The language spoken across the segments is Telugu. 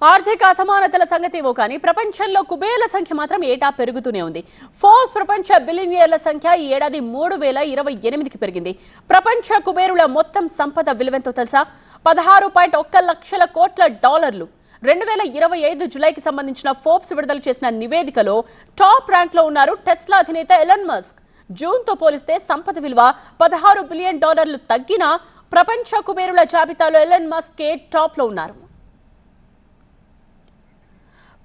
ఆర్థిక అసమానతల సంగతి ఓ కానీ ప్రపంచంలో కుబేర్ల సంఖ్య మాత్రం ఏటా పెరుగుతూనే ఉంది. ఫోర్బ్స్ ప్రపంచ బిలియనీర్ల సంఖ్య ఈ ఏడాది 3028కి పెరిగింది. ప్రపంచ కుబేరుల మొత్తం సంపద విలువెంతో తెలుసా? 16.1 లక్షల కోట్ల డాలర్లు. 2025 జూలైకి సంబంధించిన ఫోర్బ్స్ విడుదల చేసిన నివేదికలో టాప్ ర్యాంక్ లో ఉన్నారు టెస్లా అధినేత ఎలాన్ మస్క్. జూన్తో పోలిస్తే సంపద విలువ $16 బిలియన్ తగ్గినా ప్రపంచ కుబేరుల జాబితాలో ఎలాన్ మస్కే టాప్ లో ఉన్నారు.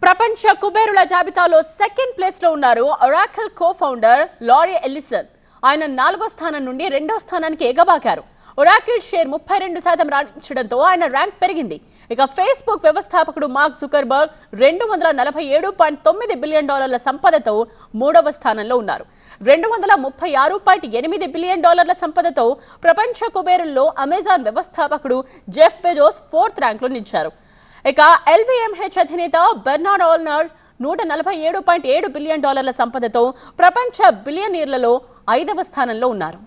ప్రపంచ కుబేరుల జాబితాలో సెకండ్ ప్లేస్ లో ఉన్నారు Oracle co founder Larry Ellison. ఆయన 4వ స్థానం నుండి 2వ స్థానానికి ఎగబాకారు. ఒరాకిల్ షేర్ 32% రాణించడంతో ఆయన ర్యాంక్ పెరిగింది. ఇక ఫేస్బుక్ వ్యవస్థాపకుడు మార్క్ జుకర్బర్గ్ $247.9 బిలియన్ సంపదతో 3వ స్థానంలో ఉన్నారు. $236.8 బిలియన్ సంపదతో ప్రపంచ కుబేరుల్లో అమెజాన్ వ్యవస్థాపకుడు జెఫ్ బెజోస్ 4th ర్యాంక్ లో నిలిచారు. ఇక LVMH అధినేత బెర్నార్డ్ ఆర్నాల్డ్ $147.7 బిలియన్ సంపదతో ప్రపంచ బిలియనీర్లలో 5వ స్థానంలో ఉన్నారు.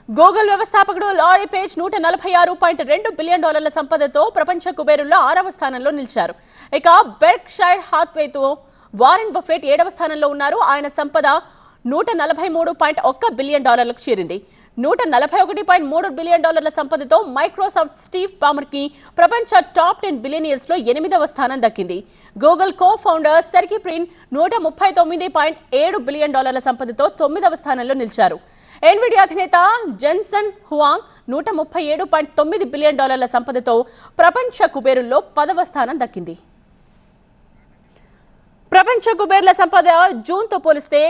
గూగుల్ వ్యవస్థాపకుడు లారీ పేజ్ $146.2 బిలియన్ సంపదతో ప్రపంచ కుబేరుల్లో 6వ స్థానంలో నిలిచారు. ఇక బెర్క్షైర్ హాత్వేతో వారెన్ బఫెట్ 7వ స్థానంలో ఉన్నారు. ఆయన సంపద $143.1 బిలియన్ చేరింది. $141.3 బిలియన్ సంపదతో మైక్రోసాఫ్ట్ స్టీవ్ బామర్కి ప్రపంచ టాప్ 10 బిలియనీర్స్ లో 8వ స్థానం దక్కింది. Google co founder Sergey Brin $139.7 billion సంపదతో 9వ స్థానంలో నిలిచారు. ఎన్విడియా అధినేత జెన్సన్ హువాంగ్ $137.9 బిలియన్ సంపదతో ప్రపంచ కుబేరుల్లో 10వ స్థానం దక్కింది. ప్రపంచ కుబేర్ల సంపద జూన్తో పోలిస్తే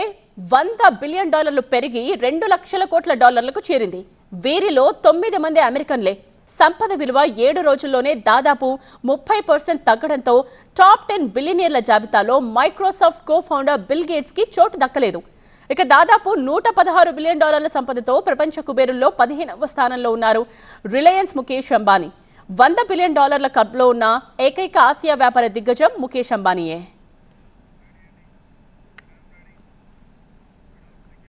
$100 బిలియన్ పెరిగి 2 లక్షల కోట్ల డాలర్లకు చేరింది. వీరిలో 9 మంది అమెరికన్లే. సంపద విలువ 7 రోజుల్లోనే దాదాపు 30% తగ్గడంతో టాప్ 10 బిలియనీర్ల జాబితాలో Microsoft co founder bill gates కి చోటు దక్కలేదు. ఇక దాదాపు $116 బిలియన్ సంపదతో ప్రపంచ కుబేరుల్లో 15వ స్థానంలో ఉన్నారు రిలయన్స్ ముఖేష్ అంబానీ. $100 బిలియన్ క్లబ్లో ఉన్న ఏకైక ఆసియా వ్యాపార దిగ్గజం ముఖేష్ అంబానీయే.